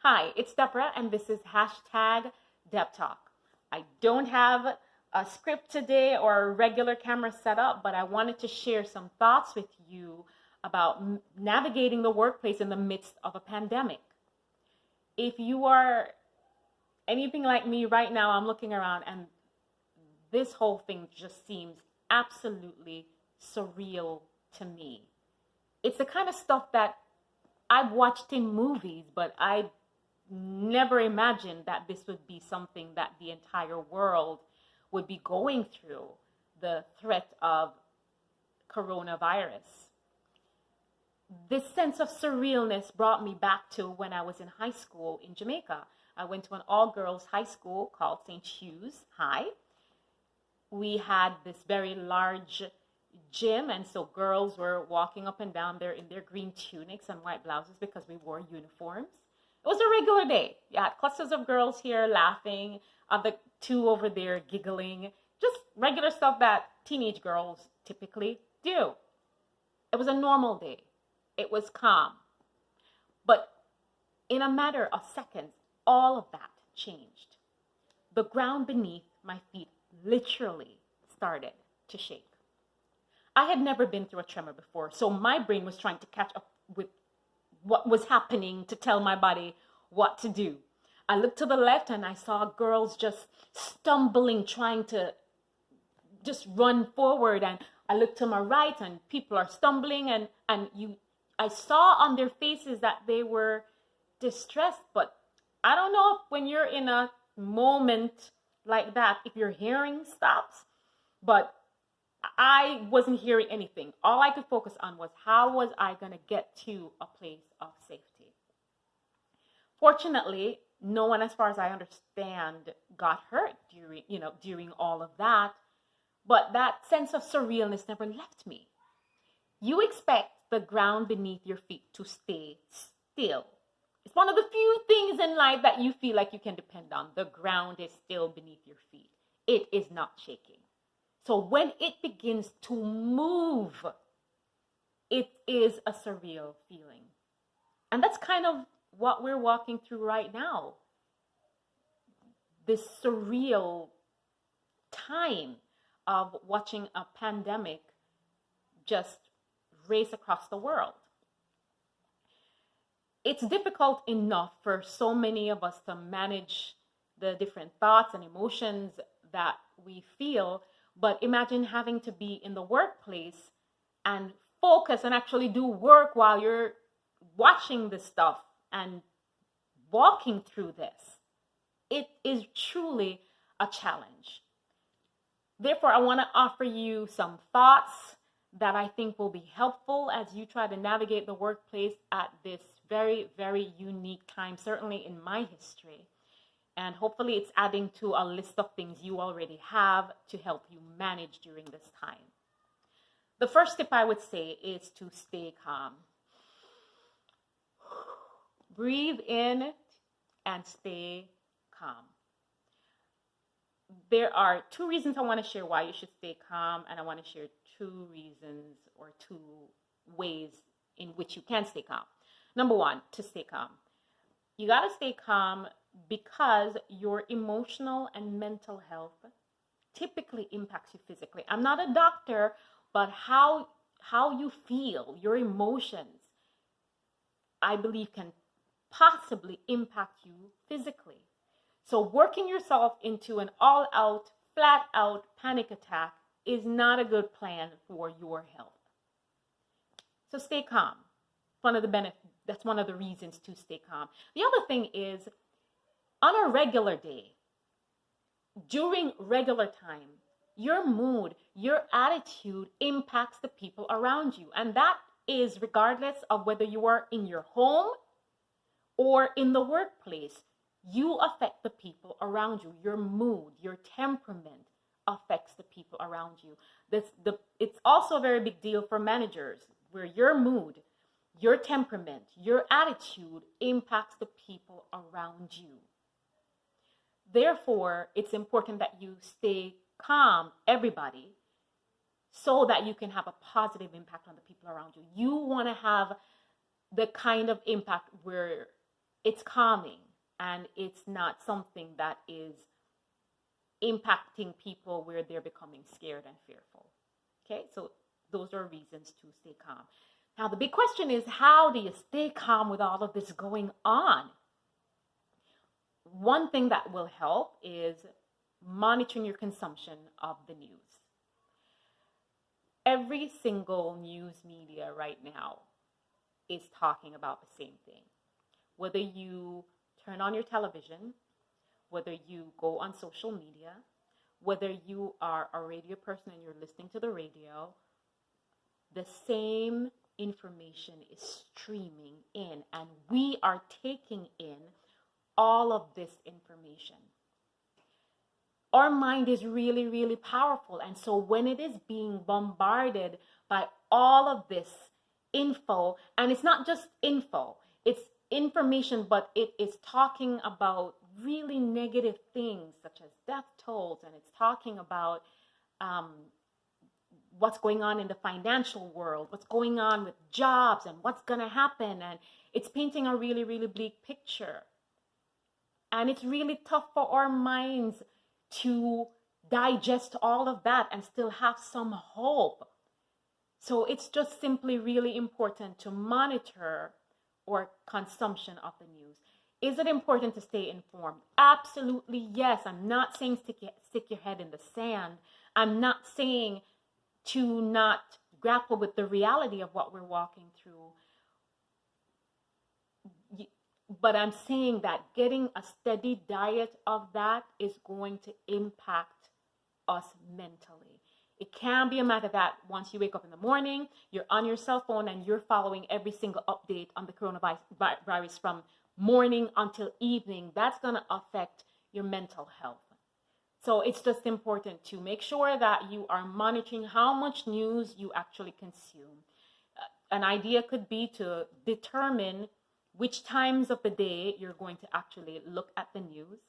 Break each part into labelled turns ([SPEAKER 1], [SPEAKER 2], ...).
[SPEAKER 1] Hi, it's Deborah, and this is hashtag Deb Talk. I don't have a script today or a regular camera setup, but I wanted to share some thoughts with you about navigating the workplace in the midst of a pandemic. If you are anything like me right now, I'm looking around and this whole thing just seems absolutely surreal to me. It's the kind of stuff that I've watched in movies, but I never imagined that this would be something that the entire world would be going through, the threat of coronavirus. This sense of surrealness brought me back to when I was in high school in Jamaica. I went to an all-girls high school called St. Hugh's High. We had this very large gym, and so girls were walking up and down there in their green tunics and white blouses because we wore uniforms. It was a regular day. You had clusters of girls here laughing, other two over there giggling, just regular stuff that teenage girls typically do. It was a normal day. It was calm. But in a matter of seconds, all of that changed. The ground beneath my feet literally started to shake. I had never been through a tremor before, so my brain was trying to catch up with what was happening to tell my body what to do. I looked to the left and I saw girls just stumbling, trying to just run forward. And I looked to my right and people are stumbling I saw on their faces that they were distressed. But I don't know if when you're in a moment like that, if your hearing stops, but I wasn't hearing anything. All I could focus on was how was I going to get to a place of safety. Fortunately, no one, as far as I understand, got hurt during all of that. But that sense of surrealness never left me. You expect the ground beneath your feet to stay still. It's one of the few things in life that you feel like you can depend on. The ground is still beneath your feet. It is not shaking. So when it begins to move, it is a surreal feeling. And that's kind of what we're walking through right now. This surreal time of watching a pandemic just race across the world. It's difficult enough for so many of us to manage the different thoughts and emotions that we feel. But imagine having to be in the workplace and focus and actually do work while you're watching this stuff and walking through this. It is truly a challenge. Therefore, I want to offer you some thoughts that I think will be helpful as you try to navigate the workplace at this very, very unique time, certainly in my history. And hopefully it's adding to a list of things you already have to help you manage during this time. The first tip I would say is to stay calm. Breathe in and stay calm. There are two reasons I want to share why you should stay calm, and I want to share two reasons or two ways in which you can stay calm. Number one, to stay calm. You got to stay calm because your emotional and mental health typically impacts you physically. I'm not a doctor, but how you feel, your emotions, I believe can possibly impact you physically. So working yourself into an all-out, flat-out panic attack is not a good plan for your health. So stay calm. That's one of the reasons to stay calm. The other thing is, on a regular day, during regular time, your mood, your attitude impacts the people around you. And that is regardless of whether you are in your home or in the workplace. You affect the people around you. Your mood, your temperament affects the people around you. It's also a very big deal for managers, where your mood, your temperament, your attitude impacts the people around you. Therefore, it's important that you stay calm, everybody, so that you can have a positive impact on the people around you. You want to have the kind of impact where it's calming and it's not something that is impacting people where they're becoming scared and fearful. Okay, so those are reasons to stay calm. Now, the big question is, how do you stay calm with all of this going on? One thing that will help is monitoring your consumption of the news. Every single news media right now is talking about the same thing. Whether you turn on your television, whether you go on social media, whether you are a radio person and you're listening to the radio, the same information is streaming in, and we are taking in all of this information. Our mind is really, really powerful. And so when it is being bombarded by all of this info, and it's not just info, it's information, but it is talking about really negative things such as death tolls, and it's talking about what's going on in the financial world, what's going on with jobs, and what's going to happen. And it's painting a really, really bleak picture. And it's really tough for our minds to digest all of that and still have some hope. So it's just simply really important to monitor our consumption of the news. Is it important to stay informed? Absolutely, yes. I'm not saying stick your head in the sand. I'm not saying to not grapple with the reality of what we're walking through. But I'm saying that getting a steady diet of that is going to impact us mentally. It can be a matter that once you wake up in the morning, you're on your cell phone and you're following every single update on the coronavirus from morning until evening. That's going to affect your mental health. So it's just important to make sure that you are monitoring how much news you actually consume. An idea could be to determine which times of the day you're going to actually look at the news.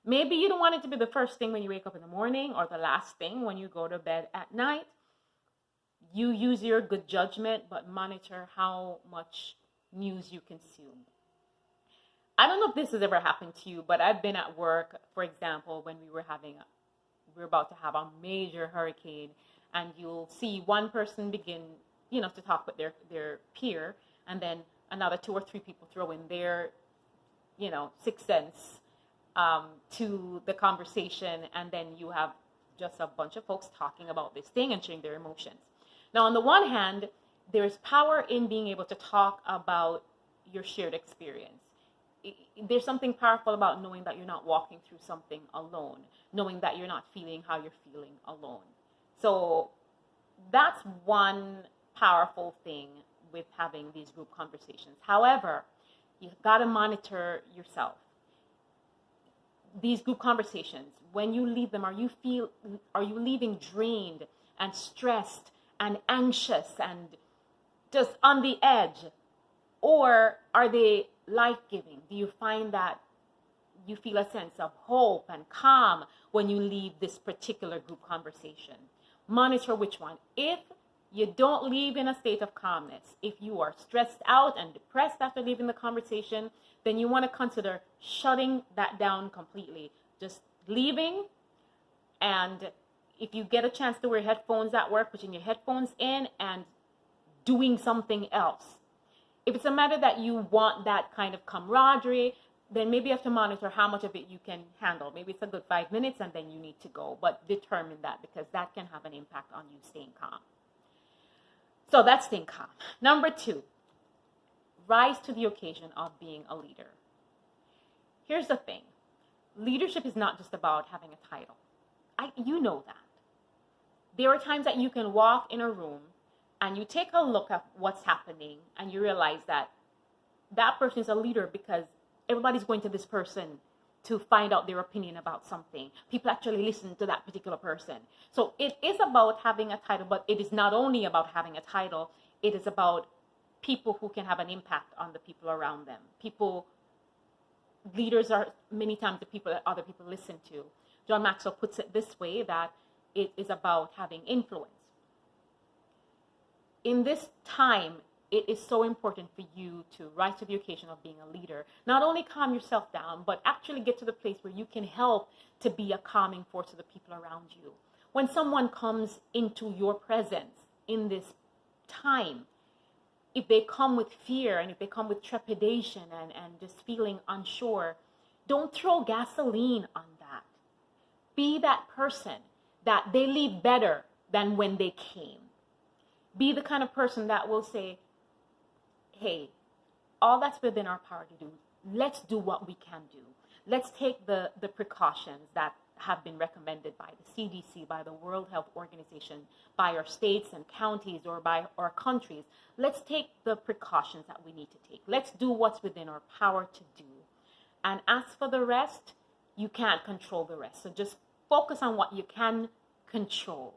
[SPEAKER 1] Maybe you don't want it to be the first thing when you wake up in the morning or the last thing when you go to bed at night. You use your good judgment, but monitor how much news you consume. I don't know if this has ever happened to you, but I've been at work, for example, when we were about to have a major hurricane, and you'll see one person begin, to talk with their peer, and then another 2 or 3 people throw in their, 6 cents to the conversation, and then you have just a bunch of folks talking about this thing and sharing their emotions. Now, on the one hand, there's power in being able to talk about your shared experience. There's something powerful about knowing that you're not walking through something alone, knowing that you're not feeling how you're feeling alone. So that's one powerful thing with having these group conversations. However, you've got to monitor yourself. These group conversations, when you leave them, are you leaving drained and stressed and anxious and just on the edge? Or are they life-giving? Do you find that you feel a sense of hope and calm when you leave this particular group conversation? Monitor which one. If you don't leave in a state of calmness, if you are stressed out and depressed after leaving the conversation, then you want to consider shutting that down completely. Just leaving, and if you get a chance to wear headphones at work, putting your headphones in and doing something else. If it's a matter that you want that kind of camaraderie, then maybe you have to monitor how much of it you can handle. Maybe it's a good 5 minutes and then you need to go, but determine that, because that can have an impact on you staying calm. So that's staying calm. Number 2, rise to the occasion of being a leader. Here's the thing. Leadership is not just about having a title. You know that. There are times that you can walk in a room and you take a look at what's happening and you realize that that person is a leader because everybody's going to this person to find out their opinion about something. People actually listen to that particular person. So it is about having a title, but it is not only about having a title. It is about people who can have an impact on the people around them. Leaders are many times the people that other people listen to. John Maxwell puts it this way, that it is about having influence. In this time, it is so important for you to rise to the occasion of being a leader. Not only calm yourself down, but actually get to the place where you can help to be a calming force to the people around you. When someone comes into your presence in this time, if they come with fear and if they come with trepidation and just feeling unsure, don't throw gasoline on that. Be that person that they leave better than when they came. Be the kind of person that will say, hey, all that's within our power to do, let's do what we can do. Let's take the precautions that have been recommended by the CDC, by the World Health Organization, by our states and counties, or by our countries. Let's take the precautions that we need to take. Let's do what's within our power to do. And as for the rest, you can't control the rest. So just focus on what you can control.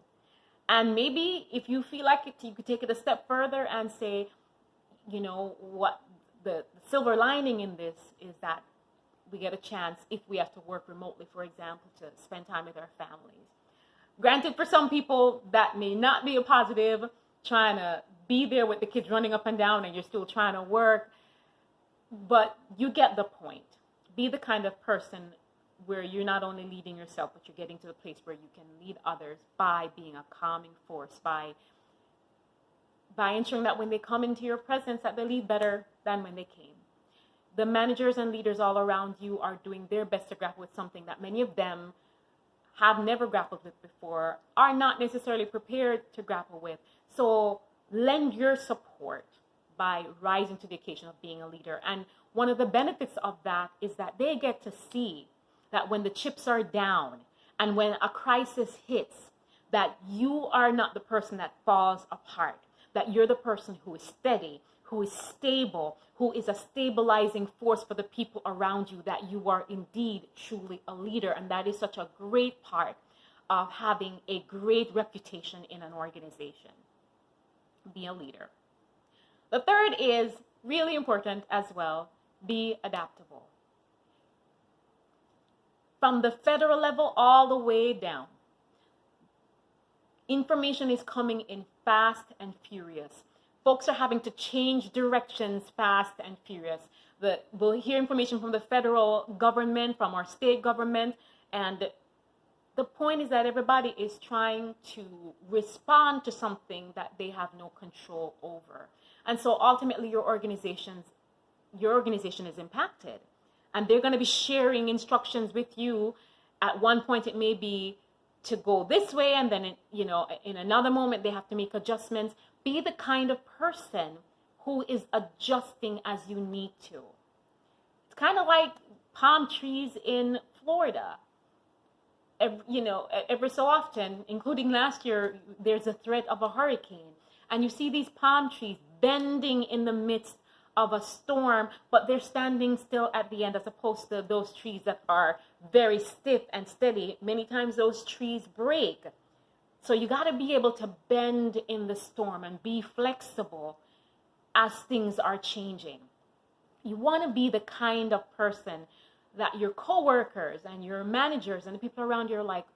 [SPEAKER 1] And maybe if you feel like it, you could take it a step further and say, you know, what the silver lining in this is that we get a chance, if we have to work remotely, for example, to spend time with our families. Granted, for some people, that may not be a positive, trying to be there with the kids running up and down and you're still trying to work. But you get the point. Be the kind of person where you're not only leading yourself, but you're getting to the place where you can lead others by being a calming force, by ensuring that when they come into your presence, that they leave better than when they came. The managers and leaders all around you are doing their best to grapple with something that many of them have never grappled with before, are not necessarily prepared to grapple with. So lend your support by rising to the occasion of being a leader. And one of the benefits of that is that they get to see that when the chips are down and when a crisis hits, that you are not the person that falls apart, that you're the person who is steady, who is stable, who is a stabilizing force for the people around you, that you are indeed truly a leader. And that is such a great part of having a great reputation in an organization. Be a leader. The third is really important as well. Be adaptable. From the federal level all the way down, information is coming in fast and furious. Folks are having to change directions fast and furious. We'll hear information from the federal government, from our state government, and the point is that everybody is trying to respond to something that they have no control over. And so ultimately your organization is impacted. And they're going to be sharing instructions with you. At one point it may be to go this way, and then in another moment they have to make adjustments. Be the kind of person who is adjusting as you need to. It's kind of like palm trees in Florida. Every so often, including last year, there's a threat of a hurricane. And you see these palm trees bending in the midst of a storm, but they're standing still at the end, as opposed to those trees that are very stiff and steady. Many times those trees break. So you got to be able to bend in the storm and be flexible as things are changing. You want to be the kind of person that your coworkers and your managers and the people around you are like,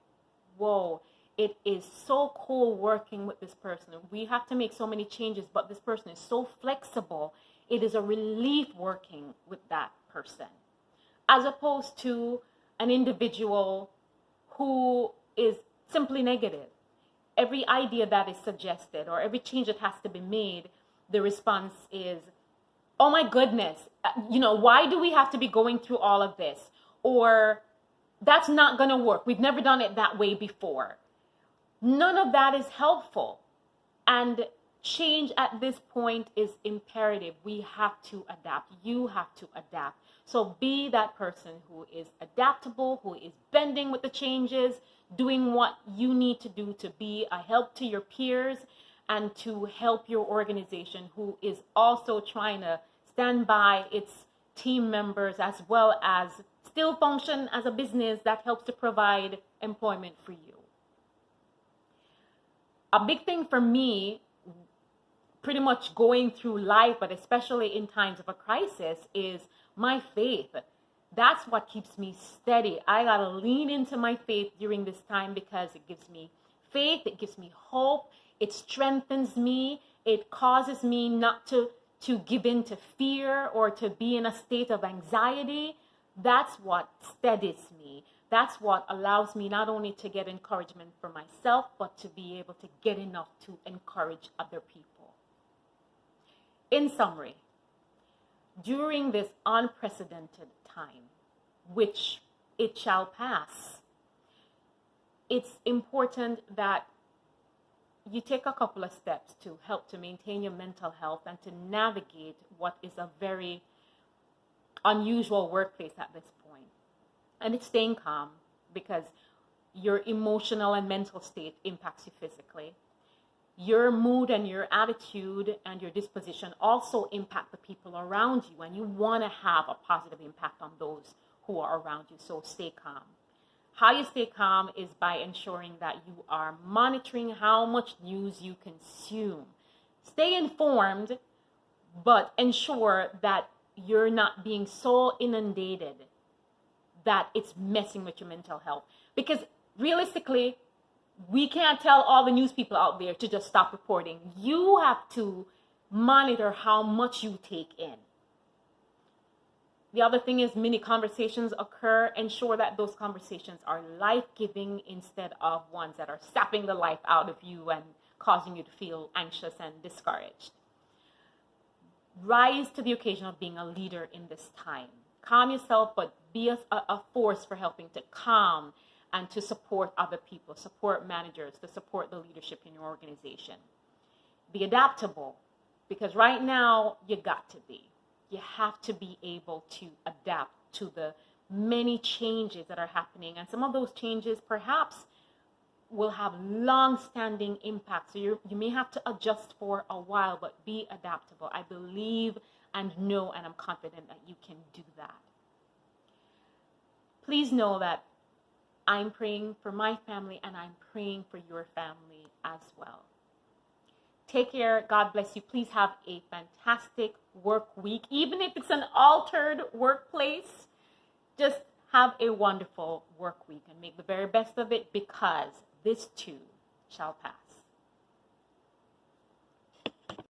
[SPEAKER 1] whoa, it is so cool working with this person. We have to make so many changes, but this person is so flexible. It is a relief working with that person, as opposed to an individual who is simply negative. Every idea that is suggested or every change that has to be made, the response is, oh my goodness, why do we have to be going through all of this? Or that's not going to work. We've never done it that way before. None of that is helpful. And change at this point is imperative. We have to adapt. You have to adapt. So be that person who is adaptable, who is bending with the changes, doing what you need to do to be a help to your peers and to help your organization, who is also trying to stand by its team members as well as still function as a business that helps to provide employment for you. A big thing for me, pretty much going through life, but especially in times of a crisis, is my faith. That's what keeps me steady. I got to lean into my faith during this time because it gives me faith, it gives me hope, it strengthens me, It causes me not to give in to fear or to be in a state of anxiety. That's what steadies me. That's what allows me not only to get encouragement for myself, but to be able to get enough to encourage other people. In summary, during this unprecedented time, which it shall pass, it's important that you take a couple of steps to help to maintain your mental health and to navigate what is a very unusual workplace at this point. And it's staying calm, because your emotional and mental state impacts you physically. Your mood and your attitude and your disposition also impact the people around you, and you want to have a positive impact on those who are around you. So stay calm. How you stay calm is by ensuring that you are monitoring how much news you consume. Stay informed, but ensure that you're not being so inundated that it's messing with your mental health. Because realistically, we can't tell all the news people out there to just stop reporting. You have to monitor how much you take in. The other thing is, many conversations occur. Ensure that those conversations are life-giving instead of ones that are sapping the life out of you and causing you to feel anxious and discouraged. Rise to the occasion of being a leader in this time. Calm yourself, but be a force for helping to calm and to support other people, support managers, to support the leadership in your organization. Be adaptable, because right now you got to be. You have to be able to adapt to the many changes that are happening. And some of those changes perhaps will have long-standing impacts. So you may have to adjust for a while, but be adaptable. I believe and know, and I'm confident that you can do that. Please know that I'm praying for my family, and I'm praying for your family as well. Take care. God bless you. Please have a fantastic work week. Even if it's an altered workplace, just have a wonderful work week and make the very best of it, because this too shall pass.